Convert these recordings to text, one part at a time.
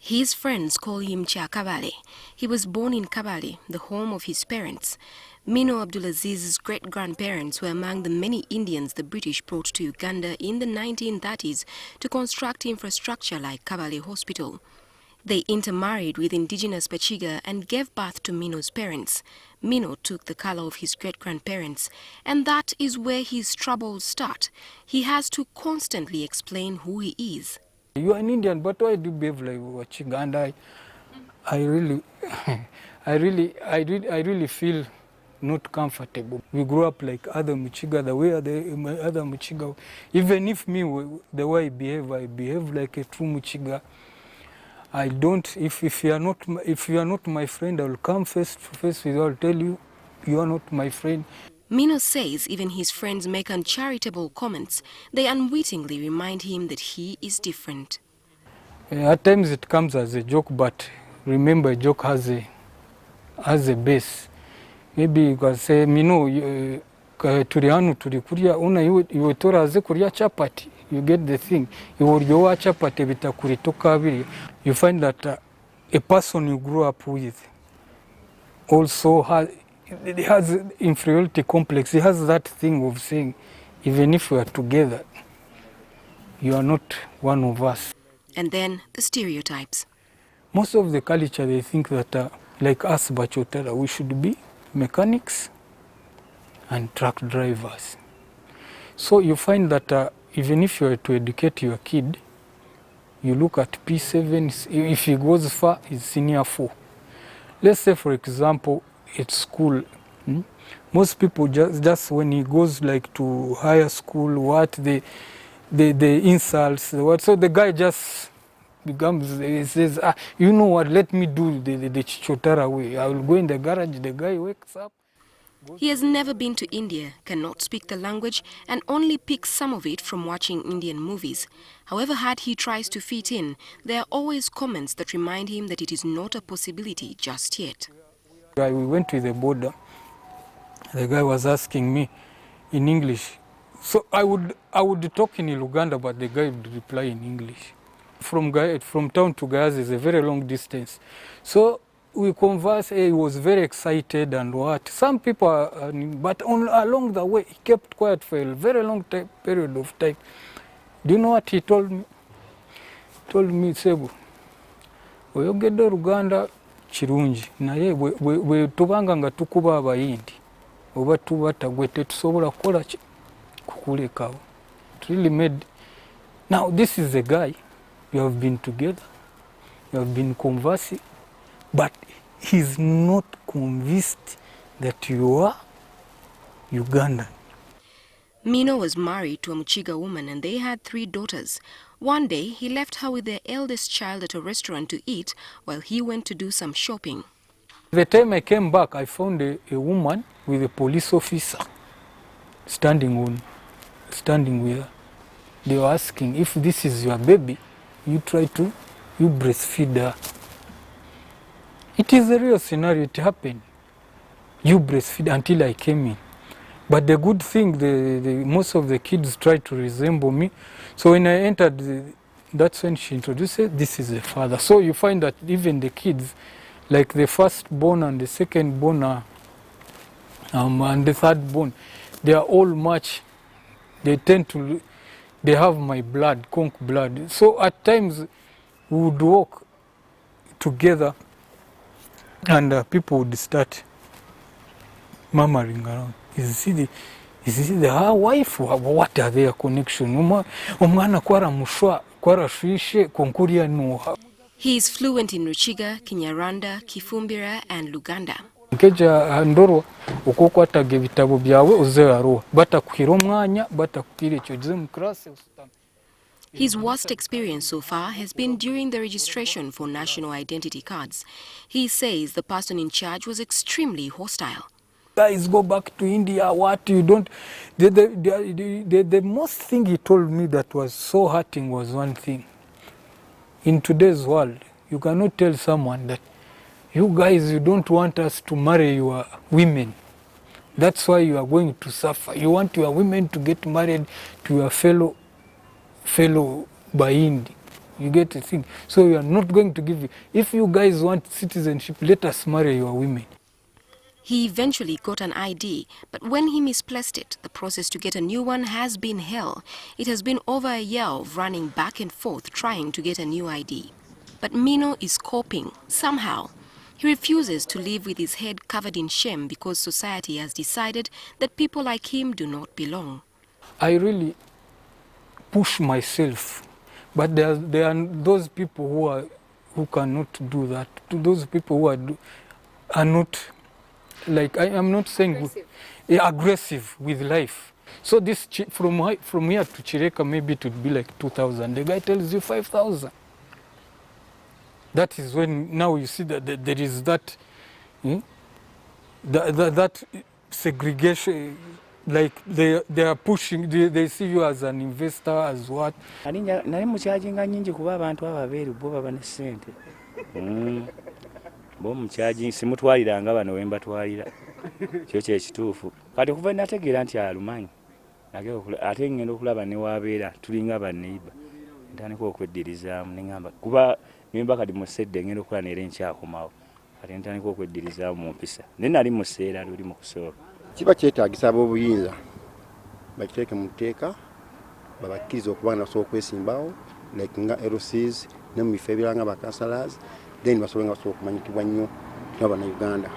His friends call him Cha Kabale. He was born in Kabale, the home of his parents. Mino Abdulaziz's great-grandparents were among the many Indians the British brought to Uganda in the 1930s to construct infrastructure like Kabale Hospital. They intermarried with indigenous Bachiga and gave birth to Mino's parents. Mino took the color of his great-grandparents, and that is where his troubles start. He has to constantly explain who he is. You are an Indian, but why do you behave like Bachiga? And I really, I really feel not comfortable. We grew up like other Muchiga, the way other Muchiga. Even if the way I behave like a true Muchiga. I don't. If you are not my friend, I will come face to face with you. I'll tell you, you are not my friend. Mino says even his friends make uncharitable comments. They unwittingly remind him that he is different. At times it comes as a joke, but remember, a joke has a base. Maybe you can say, Mino, turianu turikuria, una iwe toraze kuria chapati. You get the thing. You find that a person you grew up with also has inferiority complex. He has that thing of saying, even if we are together, you are not one of us. And then the stereotypes. Most of the culture, they think that like us Bachotara, we should be mechanics and truck drivers. So you find that even if you are to educate your kid, you look at P7, if he goes far, he's senior 4. Let's say, for example, at school, most people just when he goes like to higher school, the insults, so the guy just becomes, he says, you know what, let me do the Chichotara way. I will go in the garage, the guy wakes up. He has never been to India, cannot speak the language, and only picks some of it from watching Indian movies. However hard he tries to fit in, there are always comments that remind him that it is not a possibility just yet. We went to the border. The guy was asking me in English. So I would talk in Uganda, but the guy would reply in English. From town to Gaza is a very long distance. So we conversed, he was very excited and what. Some people, but along the way, he kept quiet for a very long period of time. Do you know what he told me? He told me, Sebu, oyogedde Uganda kirungi, naye we tubanga nga tukuba abayindi, oba tubata gwe tetusobola kukola kukulekawo. It really made. Now this is a guy, you have been together, you have been conversing, but he's not convinced that you are Ugandan. Mino was married to a Muchiga woman and they had 3 daughters. One day, he left her with their eldest child at a restaurant to eat while he went to do some shopping. The time I came back, I found a woman with a police officer standing with her. They were asking, if this is your baby, you breastfeed her. It is a real scenario, it happened. You breastfeed until I came in. But the good thing, most of the kids try to resemble me. So when I entered, that's when she introduced it, this is the father. So you find that even the kids, like the firstborn and the secondborn and the thirdborn, they are all much, they have my blood, conch blood. So at times we would walk together and people would start murmuring around. Is he her wife? What are their connection? He is fluent in Ruchiga, Kinyarwanda, Kifumbira, and Luganda. His worst experience so far has been during the registration for national identity cards. He says the person in charge was extremely hostile. Guys, go back to India, what you don't. The most thing he told me that was so hurting was one thing. In today's world, you cannot tell someone that you guys, you don't want us to marry your women. That's why you are going to suffer. You want your women to get married to your fellow Bahindi. You get the thing? So we are not going to give you. If you guys want citizenship, let us marry your women. He eventually got an ID, but when he misplaced it, the process to get a new one has been hell. It has been over a year of running back and forth trying to get a new ID. But Mino is coping, somehow. He refuses to live with his head covered in shame because society has decided that people like him do not belong. I really push myself, but there are those people who cannot do that. Those people who are not, like, I am not saying aggressive with life. So this from here to Chireka, maybe it would be like 2,000. The guy tells you 5,000. That is when now you see that there is that, that segregation. Like they are pushing, they see you as an investor, as what. Nali mukyajinga nyingi kuba abantu ababeeru bo baba ne ssente. Bo mukyajinga simutwaliranga bano we mbatwalira. Kyo kyekituufu. Kati kuva nategeera nti alumanyi. Ate ngenda okulaba ne wabeera tulinga baneiba. Ntandika okweddirizaamu ne ngamba kuba nimba kati musedde ngenda okukola neera enkyakomawo. Kati ntandika okweddirizaamu mu mpisa. Ne nali mu sseera luli mu kusooka. Kiba kyetaagisa ab'obuyinza bakiteeke mu tteeka babakkiriza okuba nga basobola okwesimbawo like nga LCs ne mu bifo ebirala nga bakansalazi then basobola okumanyikibwa nnyo n'Abannayuganda.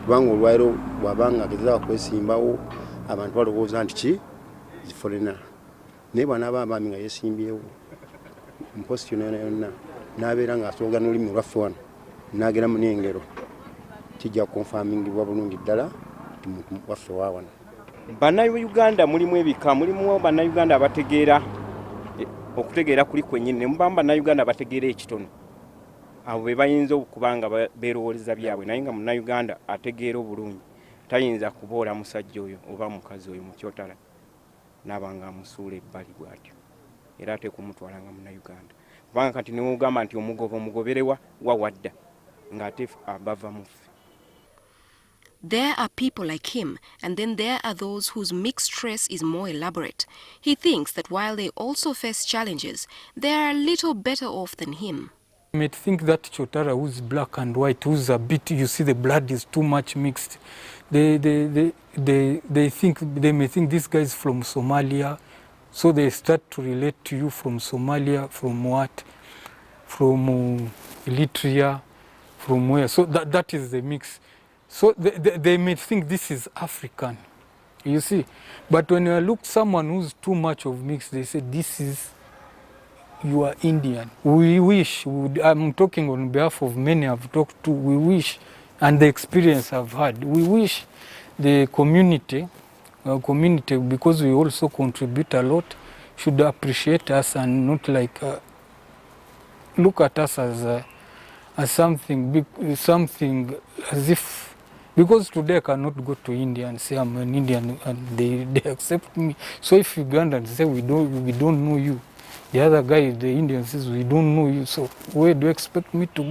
Kubanga olwaliro bw'abanga agezaako okwesimbawo abantu balowooza nti ki zifolena. Naye bw'anaaba abaami nga yeesimbyewo mu posti yonna n'abeera ng'asobola n'olulimi olwaffe wano n'ageramu n'engero kijja kukonfamingibwa bulungi ddala. Bannayuganda mulimu ebika, mulimu Bannayuganda abategeera okutegeera kuli kwennyini, ne mubamba Bannayuganda abategeera ekitono. Abo be bayinza okuba nga beerowooleza byabwe, naye nga Munnayuganda ategeera obulungi tayinza kuboola musajja oyo oba mukazi oyo mu kyotala n'aba nga amusuula ebbali bw'atyo, era ate kumutwala nga Munnayuganda. Kubanga kati ne mugamba nti omugoberewa wawadda ng'ate abava mu ffe. There are people like him, and then there are those whose mixed race is more elaborate. He thinks that while they also face challenges, they are a little better off than him. You may think that Chotara, who's black and white, who's a bit, you see the blood is too much mixed. They may think this guy is from Somalia, so they start to relate to you from Somalia, from what? From Eritrea, from where? So that is the mix. So they may think this is African, you see. But when you look someone who's too much of mix, they say you are Indian. We wish, I'm talking on behalf of many I've talked to, we wish, and the experience I've had, we wish the community, because we also contribute a lot, should appreciate us and not like look at us as something big, something as if. Because today I cannot go to India and say I'm an Indian and they accept me. So if Ugandans say we don't know you, the other guy, the Indian says we don't know you, so where do you expect me to go?